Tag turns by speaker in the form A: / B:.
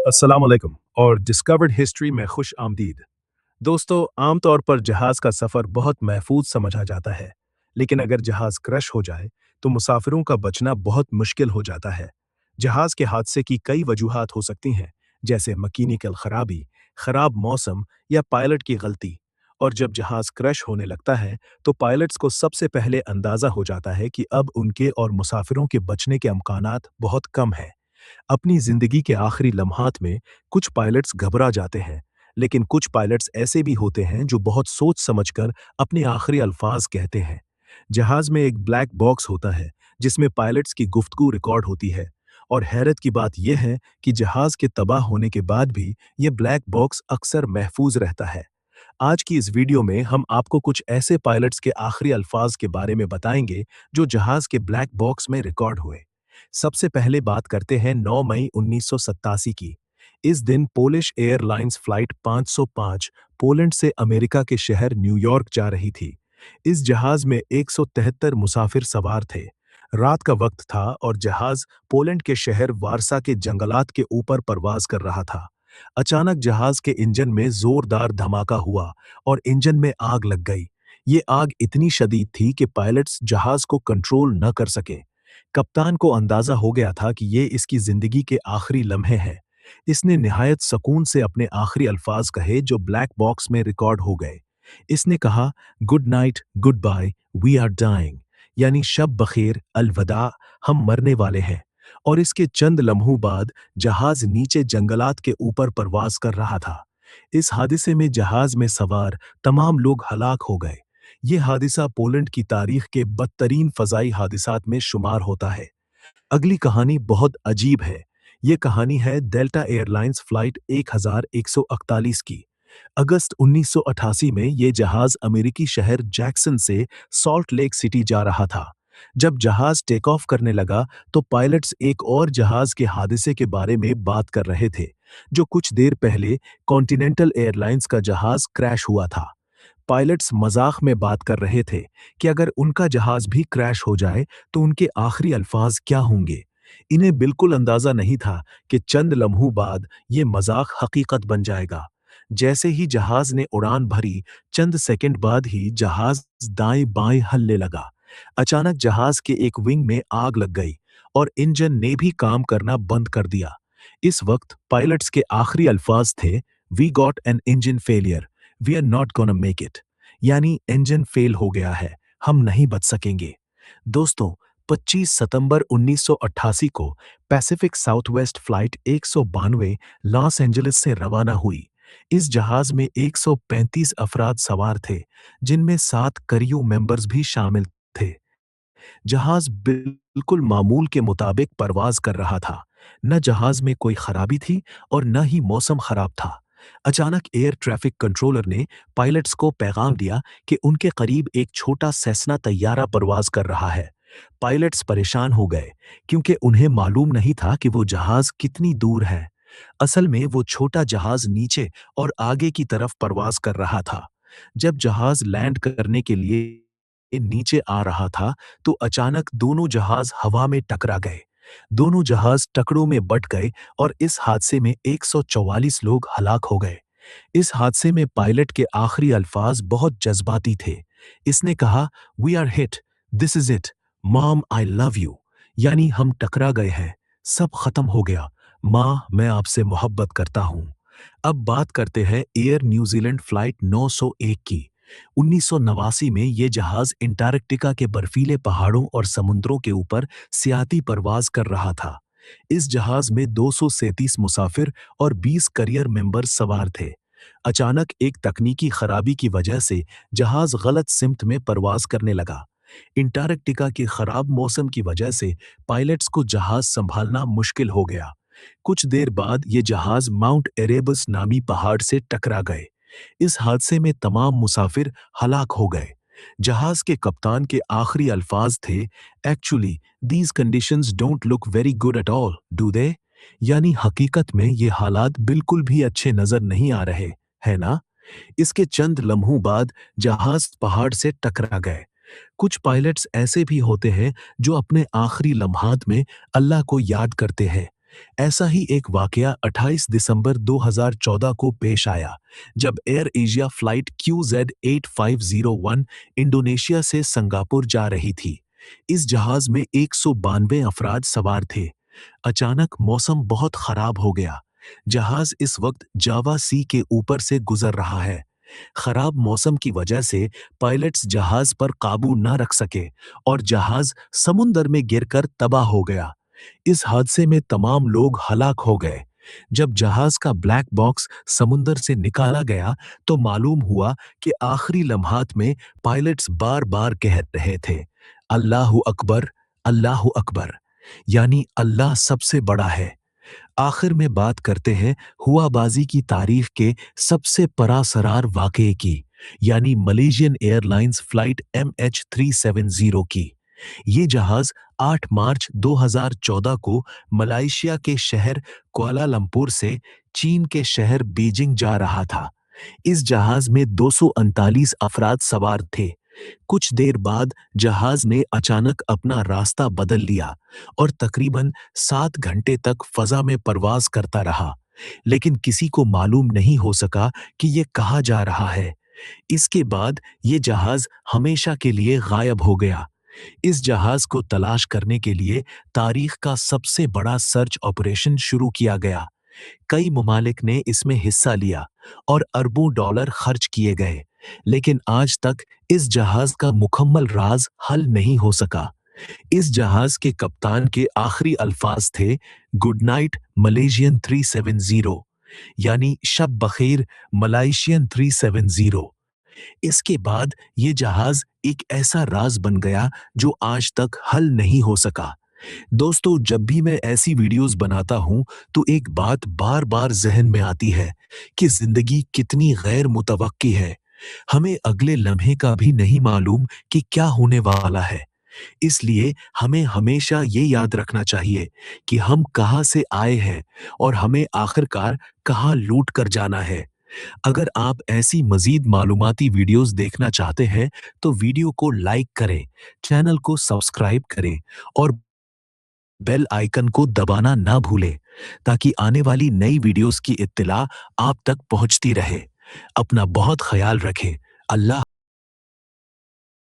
A: अस्सलाम वालेकुम और डिस्कवर्ड हिस्ट्री में खुश आमदीद। दोस्तों, आमतौर पर जहाज का सफर बहुत महफूज समझा जाता है, लेकिन अगर जहाज क्रश हो जाए तो मुसाफिरों का बचना बहुत मुश्किल हो जाता है। जहाज के हादसे की कई वजूहात हो सकती हैं, जैसे मैकेनिकल खराबी, खराब मौसम या पायलट की गलती। और जब जहाज क्रश होने लगता है तो पायलट्स को सबसे पहले अंदाजा हो जाता है कि अब उनके और मुसाफिरों के बचने के अमकानात बहुत कम हैं। अपनी जिंदगी के आखिरी लम्हात में कुछ पायलट्स घबरा जाते हैं, लेकिन कुछ पायलट्स ऐसे भी होते हैं जो बहुत सोच समझकर अपने आखिरी अल्फाज कहते हैं। जहाज में एक ब्लैक बॉक्स होता है जिसमें पायलट्स की गुफ्तगू रिकॉर्ड होती है, और हैरत की बात यह है कि जहाज के तबाह होने के बाद भी यह ब्लैक बॉक्स अक्सर महफूज रहता है। आज की इस वीडियो में हम आपको कुछ ऐसे पायलट्स के आखिरी अल्फाज के बारे में बताएंगे जो जहाज के ब्लैक बॉक्स में रिकॉर्ड हुए। सबसे पहले बात करते हैं 9 मई 1987 की। इस दिन पोलिश एयरलाइंस फ्लाइट 505 पोलैंड से अमेरिका के शहर न्यूयॉर्क जा रही थी। इस जहाज में 173 मुसाफिर सवार थे। रात का वक्त था और जहाज पोलैंड के शहर वारसा के जंगलात के ऊपर परवाज कर रहा था। अचानक जहाज के इंजन में जोरदार धमाका हुआ और इंजन में आग लग गई। ये आग इतनी शदीद थी कि पायलट्स जहाज को कंट्रोल न कर सके। कप्तान को अंदाजा हो गया था कि ये इसकी जिंदगी के आखिरी लम्हे हैं। इसने निहायत सुकून से अपने आखिरी अल्फाज कहे जो ब्लैक बॉक्स में रिकॉर्ड हो गए। इसने कहा, good night, good bye, we are dying, यानी शब बखेर, अलविदा, हम मरने वाले हैं। और इसके चंद लम्हों बाद जहाज नीचे जंगलात के ऊपर परवाज कर रहा था। इस हादसे में जहाज में सवार तमाम लोग हलाक हो गए। ये हादिसा पोलैंड की तारीख के बदतरीन फजाई हादिसात में शुमार होता है। अगली कहानी बहुत अजीब है। ये कहानी है डेल्टा एयरलाइंस फ्लाइट 1141 की। अगस्त 1988 में ये जहाज अमेरिकी शहर जैक्सन से सॉल्ट लेक सिटी जा रहा था। जब जहाज टेक ऑफ करने लगा तो पायलट्स एक और जहाज के हादसे के बारे में बात कर रहे थे, जो कुछ देर पहले कॉन्टिनेंटल एयरलाइंस का जहाज क्रैश हुआ था। पायलट्स मजाक में बात कर रहे थे कि अगर उनका जहाज भी क्रैश हो जाए तो उनके आखिरी अल्फाज क्या होंगे। इन्हें बिल्कुल अंदाजा नहीं था कि चंद लम्हों बाद ये मजाक हकीकत बन जाएगा। जैसे ही जहाज ने उड़ान भरी, चंद सेकंड बाद ही जहाज दाएं बाएं हिलने लगा। अचानक जहाज के एक विंग में आग लग गई और इंजन ने भी काम करना बंद कर दिया। इस वक्त पायलट्स के आखिरी अल्फाज थे, we got an engine failure, we are not gonna make it, यानी इंजन फेल हो गया है, हम नहीं बच सकेंगे। दोस्तों, 25 सितंबर 1988 को Pacific southwest flight 192 Los Angeles से रवाना हुई। इस जहाज में 135 अफराद सवार थे, जिनमें 7 क्रू मेंबर्स भी शामिल थे। जहाज बिल्कुल मामूल के मुताबिक परवाज कर रहा था। न जहाज में कोई खराबी थी और न ही मौसम खराब था। अचानक एयर ट्रैफिक कंट्रोलर ने पायलट्स को पैगाम दिया कि उनके करीब एक छोटा सेस्ना तैयारा परवाज कर रहा है। पायलट्स परेशान हो गए क्योंकि उन्हें मालूम नहीं था कि वो जहाज कितनी दूर है। असल में वो छोटा जहाज नीचे और आगे की तरफ परवाज कर रहा था। जब जहाज लैंड करने के लिए नीचे आ रहा था तो अचानक दोनों जहाज हवा में टकरा गए। दोनों जहाज टकरों में बट गए और इस हादसे में 144 लोग हलाक हो गए। इस हादसे में पायलट के आखिरी अल्फाज बहुत जज्बाती थे। इसने कहा, we are hit, this is it, mom I love you, यानी हम टकरा गए हैं, सब खत्म हो गया, माँ मैं आपसे मोहब्बत करता हूं। अब बात करते हैं एयर न्यूजीलैंड फ्लाइट 901 की। 1989 में ये जहाज अंटार्कटिका के बर्फीले पहाड़ों और समुद्रों के ऊपर सियाती परवाज कर रहा था। इस जहाज में 237 मुसाफिर और 20 करियर मेंबर सवार थे। अचानक एक तकनीकी खराबी की वजह से जहाज गलत सिमत में परवाज करने लगा। अंटार्कटिका के खराब मौसम की वजह से पायलट्स को जहाज संभालना मुश्किल हो गया। कुछ देर बाद ये जहाज माउंट एरेबस नामी पहाड़ से टकरा गए। इस हादसे में तमाम मुसाफिर हलाक हो गए। जहाज के कप्तान के आखिरी अल्फाज थे, actually these conditions don't look very good at all, do they, यानी हकीकत में ये हालात बिल्कुल भी अच्छे नजर नहीं आ रहे, है ना। इसके चंद लम्हों बाद जहाज पहाड़ से टकरा गए। कुछ पायलट्स ऐसे भी होते हैं जो अपने आखिरी लम्हात में अल्लाह को याद करते हैं। ऐसा ही एक वाकया 28 दिसंबर 2014 को पेश आया, जब air Asia flight QZ8501 Indonesia से सिंगापुर जा रही थी। इस जहाज में 192 अफराद सवार थे। अचानक मौसम बहुत खराब हो गया। जहाज इस वक्त जावा सी के ऊपर से गुजर रहा है। खराब मौसम की वजह से पायलट्स जहाज पर काबू न रख सके और जहाज समुंदर में गिरकर तबाह हो गया। इस हादसे में तमाम लोग हलाक हो गए। जब जहाज का ब्लैक बॉक्स समुंदर से निकाला गया तो मालूम हुआ कि आखिरी लम्हात में पायलट्स बार-बार कह रहे थे, अल्लाहु अकबर, अल्लाहु अकबर, यानी अल्लाह सबसे बड़ा है। आखिर में बात करते हैं हुआबाजी की तारीख के सबसे परासरार वाकये की, यानी मलेशियन एयरलाइंस फ्लाइट MH370 की। ये जहाज 8 मार्च 2014 को मलेशिया के शहर कुआलालंपुर से चीन के शहर बीजिंग जा रहा था। इस जहाज में 239 अफराद सवार थे। कुछ देर बाद जहाज ने अचानक अपना रास्ता बदल लिया और तकरीबन 7 घंटे तक फजा में परवाज करता रहा, लेकिन किसी को मालूम नहीं हो सका कि ये कहाँ जा रहा है। इसके बाद ये जहाज हमेशा के लिए गायब हो गया। इस जहाज को तलाश करने के लिए तारीख का सबसे बड़ा सर्च ऑपरेशन शुरू किया गया। कई ममालिक ने इसमें हिस्सा लिया और अरबों डॉलर खर्च किए गए, लेकिन आज तक इस जहाज का मुकम्मल राज हल नहीं हो सका। इस जहाज के कप्तान के आखिरी अल्फाज थे, गुड नाइट मलेशियन 370, यानी शब बखैर मलेशियन 370। इसके बाद ये जहाज एक ऐसा राज बन गया जो आज तक हल नहीं हो सका। दोस्तों, जब भी मैं ऐसी वीडियोस बनाता हूं तो एक बात बार बार जहन में आती है कि जिंदगी कितनी गैर मुतवक्की है। हमें अगले लम्हे का भी नहीं मालूम कि क्या होने वाला है। इसलिए हमें हमेशा ये याद रखना चाहिए कि हम कहाँ से आए हैं और हमें आखिरकार कहाँ लौट कर जाना है। अगर आप ऐसी मजीद मालूमाती वीडियोस देखना चाहते हैं तो वीडियो को लाइक करें, चैनल को सब्सक्राइब करें और बेल आइकन को दबाना ना भूलें, ताकि आने वाली नई वीडियोस की इत्तिला आप तक पहुंचती रहे। अपना बहुत ख्याल रखें। अल्लाह